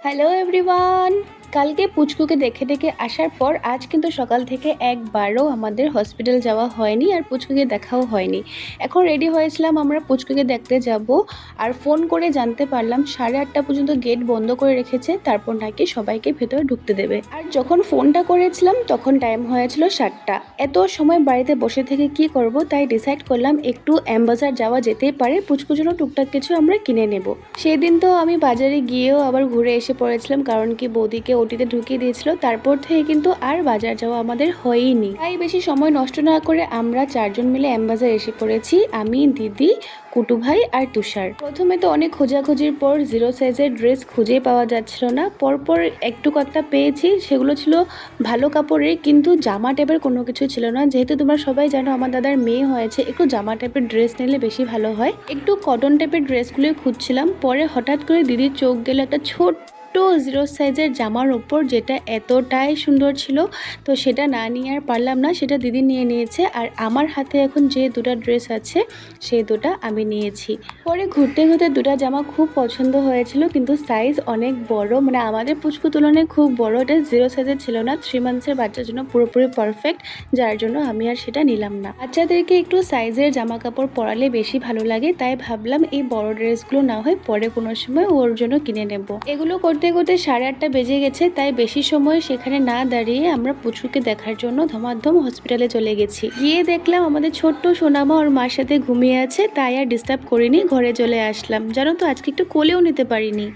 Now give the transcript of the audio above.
Hello everyone. কালকে পুচকুকে দেখে ডেকে আসার পর আজ কিন্তু সকাল থেকে একবারও আমাদের হসপিটাল যাওয়া হয়নি আর পুচকুকে দেখাও হয়নি। এখন রেডি হয়েছিলাম আমরা পুচকুকে দেখতে যাব, আর ফোন করে জানতে পারলাম 8:30 পর্যন্ত গেট বন্ধ করে রেখেছে, তারপর নাকি সবাইকে ভেতরে ঢুকতে দেবে। আর যখন ফোনটা করেছিলাম তখন টাইম হয়েছিল 7টা। এত সময় বাড়িতে বসে থেকে কি করব, তাই ডিসাইড করলাম একটু বাজার যাওয়া যেতেই পারে, পুচকুর জন্য টুকটাক কিছু আমরা কিনে নেব। সেদিন তো আমি বাজারে গিয়েও আবার ঘুরে এসে পড়েছিলাম, কারণ কি বৌদিকে ওটিতে ঢুকিয়ে দিয়েছিল। তারপর থেকে কিন্তু আর বাজার যাওয়া আমাদের হয়ইনি। তাই বেশি সময় নষ্ট না করে আমরা 4জন মিলে বাজার এসে পড়েছি, আমি, দিদি, কুটু ভাই আর তুষার। প্রথমে তো অনেক খোঁজাখুঁজির পর 0 সাইজের ড্রেস খুঁজেই পাওয়া যাচ্ছিল না। পরপর একটু কয়েকটা পেয়েছি, সেগুলো ছিল ভালো কাপড়ের, কিন্তু জামা টাইপের কোনো কিছু ছিল না। যেহেতু তোমরা সবাই জানো আমার দাদার মেয়ে হয়েছে, একটু জামা টাইপের ড্রেস নিলে বেশি ভালো হয়। একটু কটন টাইপের ড্রেসগুলোই খুঁজছিলাম, পরে হঠাৎ করে দিদির চোখ গেল একটা ছোট্ট 0 সাইজের জামার উপর, যেটা এতটাই সুন্দর ছিল। তো সেটা না নিয়ে আর পারলাম না, সেটা দিদি নিয়ে নিয়েছে। আর আমার হাতে এখন যে দুটো ড্রেস আছে সেই দুটো আমি নিয়েছি। পরে ঘুরতে ঘুরতে দুটো জামা খুব পছন্দ হয়েছিল, কিন্তু সাইজ অনেক বড়, মানে আমাদের পুচকু তুলনায় খুব বড়। এটা 0 সাইজের ছিল না, 3 মান্থসের বাচ্চার জন্য পুরোপুরি পারফেক্ট, যার জন্য আমি আর সেটা নিলাম না। বাচ্চাদেরকে একটু সাইজের জামা কাপড় পরালে বেশি ভালো লাগে, তাই ভাবলাম এই বড় ড্রেসগুলো না হয় পরে কোনো সময় ওর জন্য কিনে নেব। এগুলো করতে করতে 8:30 বেজে গেছে, তাই বেশি সময় সেখানে না দাঁড়িয়ে আমরা পুচকুকে দেখার জন্য ধমাধম হসপিটালে চলে গেছি। গিয়ে দেখলাম আমাদের ছোট্ট সোনামা ওর মার সাথে ঘুমিয়ে আছে, তাই আর ডিস্টার্ব করিনি, ঘরে চলে আসলাম। জানো তো আজকে একটু কোলেও নিতে পারিনি।